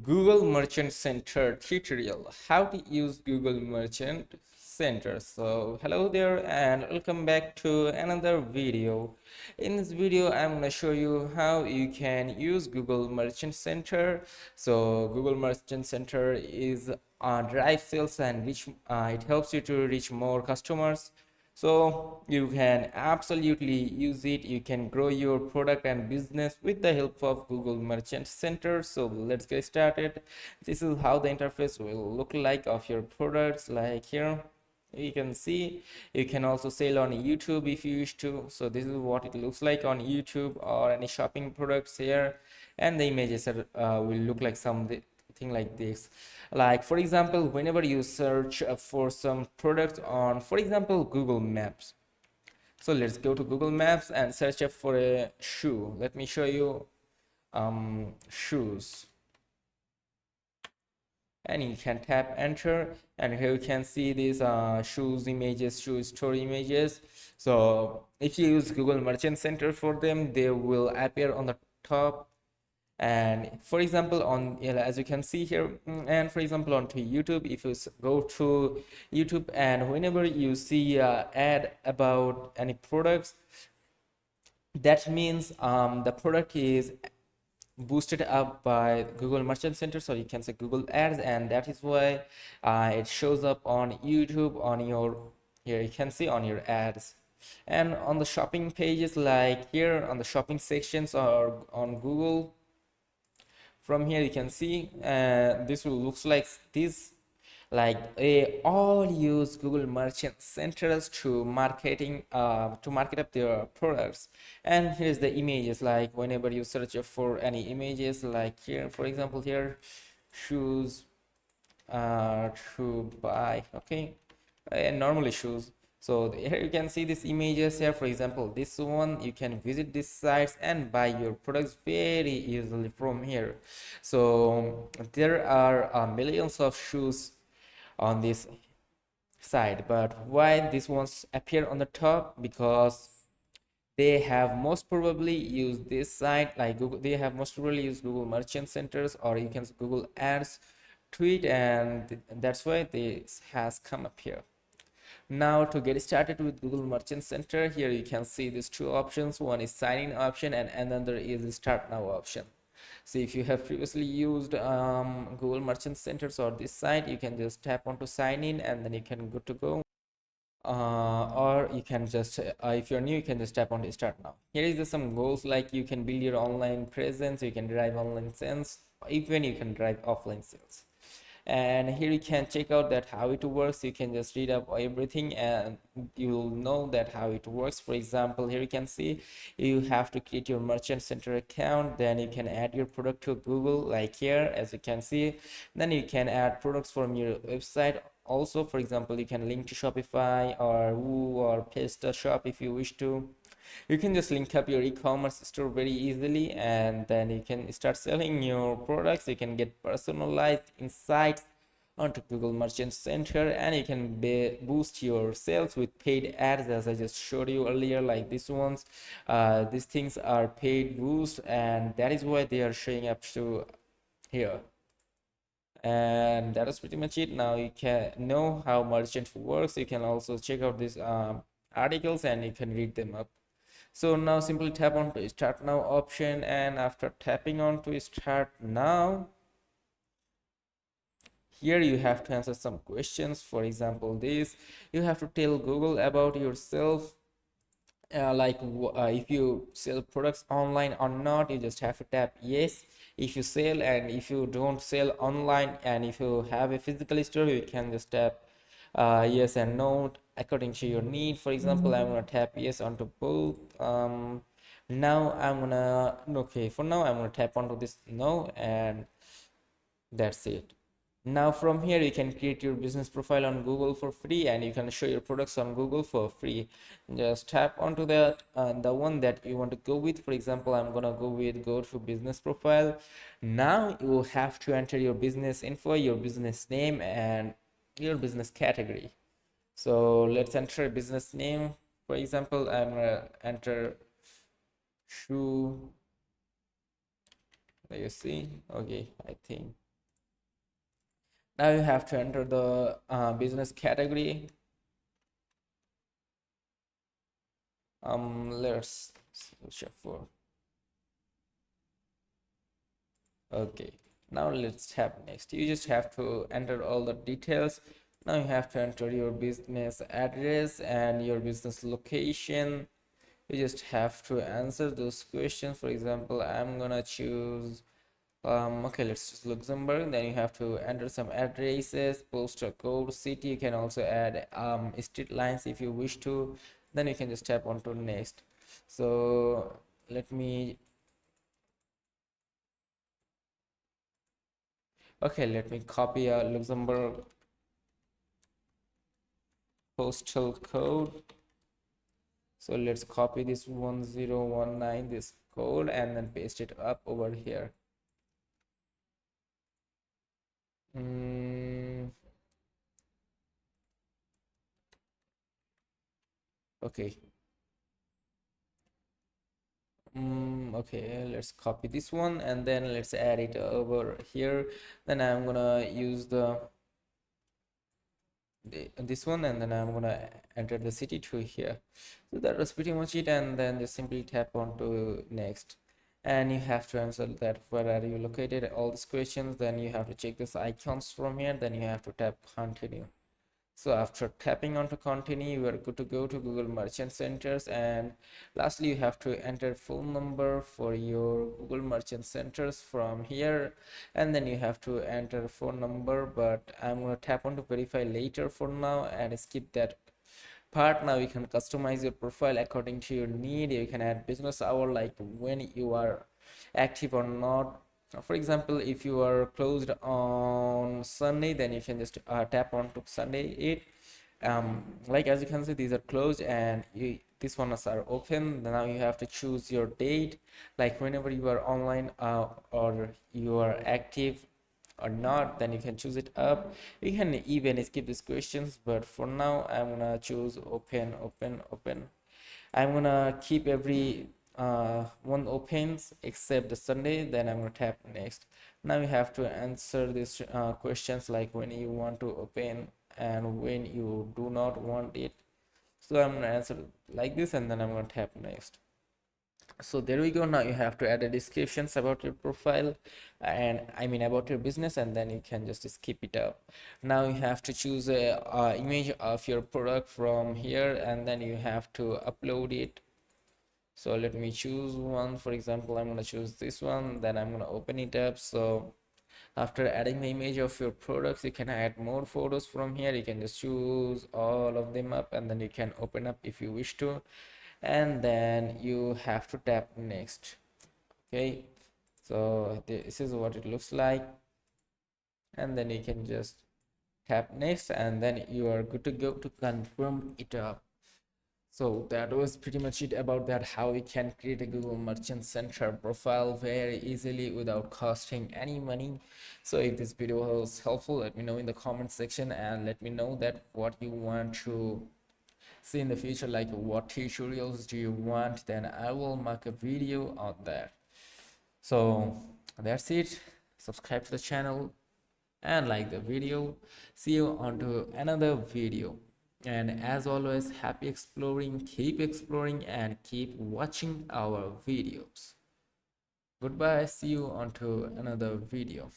Google Merchant Center tutorial, how to use Google Merchant Center. So hello there and welcome back to another video. In this video I'm going to show you how you can use Google Merchant Center. So Google Merchant Center is drive sales and it helps you to reach more customers, so you can absolutely use it. You can grow your product and business with the help of Google Merchant Center. So let's get started. This is how the interface will look like of your products. Like here you can see, you can also sell on YouTube if you wish to. So this is what it looks like on YouTube or any shopping products here, and the images will look like something like this. Like for example, whenever you search for some products on, for example, Google Maps. So let's go to Google Maps and search up for a shoe. Let me show you shoes, and you can tap enter, and here you can see these shoes images, shoe store images. So if you use Google Merchant Center for them, they will appear on the top. And for example, on, as you can see here, and for example onto YouTube, if you go to YouTube and whenever you see ad about any products, that means the product is boosted up by Google Merchant Center, so you can say Google Ads, and that is why it shows up on YouTube on your, here you can see on your ads. And on the shopping pages, like here on the shopping sections or on Google, from here you can see this will looks like this. Like they all use Google Merchant Centers to market up their products. And here's the images, like whenever you search for any images, like here for example, here shoes to buy, okay, and normally shoes. So here you can see these images here. For example, this one, you can visit these sites and buy your products very easily from here. So there are millions of shoes on this side, but why these ones appear on the top? Because they have most probably used this site, like Google, they have most probably used Google Merchant Centers, or you can Google Ads to it, and that's why this has come up here. Now to get started with Google Merchant Center, here you can see these two options. One is sign in option and another is start now option. So if you have previously used Google Merchant Centers or this site, you can just tap onto sign in and then you can go to go. Or you can just if you're new, you can just tap on start now. Here is some goals, like you can build your online presence, you can drive online sales, even you can drive offline sales. And here you can check out that how it works. You can just read up everything and you'll know that how it works. For example, here you can see you have to create your Merchant Center account, then you can add your product to Google, like here as you can see. Then you can add products from your website also. For example, you can link to Shopify or Woo or PrestaShop if you wish to. You can just link up your e-commerce store very easily, and then you can start selling your products. You can get personalized insights onto Google Merchant Center, and you can boost your sales with paid ads, as I just showed you earlier, like these ones. These things are paid boost, and that is why they are showing up to here. And that is pretty much it. Now you can know how merchant works. You can also check out these articles and you can read them up. So now simply tap on to start now option, and after tapping on to start now, here you have to answer some questions. For example, this, you have to tell Google about yourself, like if you sell products online or not. You just have to tap yes if you sell, and if you don't sell online and if you have a physical store, you can just tap yes and no according to your need. For example, I'm gonna tap yes onto both. Now I'm gonna, okay, for now I'm gonna tap onto this no, and that's it. Now from here you can create your business profile on Google for free, and you can show your products on Google for free. Just tap onto that the one that you want to go with. For example, I'm gonna go to business profile. Now you will have to enter your business info, your business name, and your business category. So let's enter a business name. For example, I'm gonna enter shoe, You see, okay, I think now you have to enter the business category. Let's search for. Okay, now let's tap next. You just have to enter all the details. Now you have to enter your business address and your business location. You just have to answer those questions. For example, I'm gonna choose okay, let's choose Luxembourg. Then you have to enter some addresses, postal code, city. You can also add street lines if you wish to. Then you can just tap on to next. So let me, okay, let me copy a Luxembourg postal code. So let's copy this 1019, this code, and then paste it up over here. Okay. Okay, let's copy this one and then let's add it over here. Then I'm gonna use this one, and then I'm gonna enter the city to here. So that was pretty much it, and then just simply tap on to next, and you have to answer that where are you located, all these questions. Then you have to check this icons from here, then you have to tap continue. So after tapping on to continue, you are good to go to Google Merchant Centers, and lastly you have to enter phone number for your Google Merchant Centers from here, and then you have to enter phone number, but I'm going to tap on to verify later for now and skip that part. Now you can customize your profile according to your need. You can add business hour, like when you are active or not. For example, if you are closed on Sunday, then you can just tap on to Sunday it. Like as you can see, these are closed and these ones are open. Now you have to choose your date, like whenever you are online or you are active or not, then you can choose it up. You can even skip these questions, but for now I'm gonna choose open, open, open. I'm gonna keep every one opens except the Sunday. Then I'm gonna tap next. Now you have to answer these questions, like when you want to open and when you do not want it. So I'm gonna answer like this, and then I'm gonna tap next. So there we go. Now you have to add a descriptions about your profile, and I mean about your business, and then you can just skip it up. Now you have to choose a image of your product from here, and then you have to upload it. So let me choose one. For example, I'm gonna choose this one, then I'm gonna open it up. So after adding the image of your products, you can add more photos from here. You can just choose all of them up, and then you can open up if you wish to, and then you have to tap next. Okay, so this is what it looks like, and then you can just tap next, and then you are good to go to confirm it up. So that was pretty much it about that, how we can create a Google Merchant Center profile very easily without costing any money. So if this video was helpful, let me know in the comment section, and let me know that what you want to see in the future, like what tutorials do you want, then I will make a video on that. So that's it. Subscribe to the channel and like the video. See you on to another video, and as always, happy exploring and keep watching our videos. Goodbye, see you on to another video.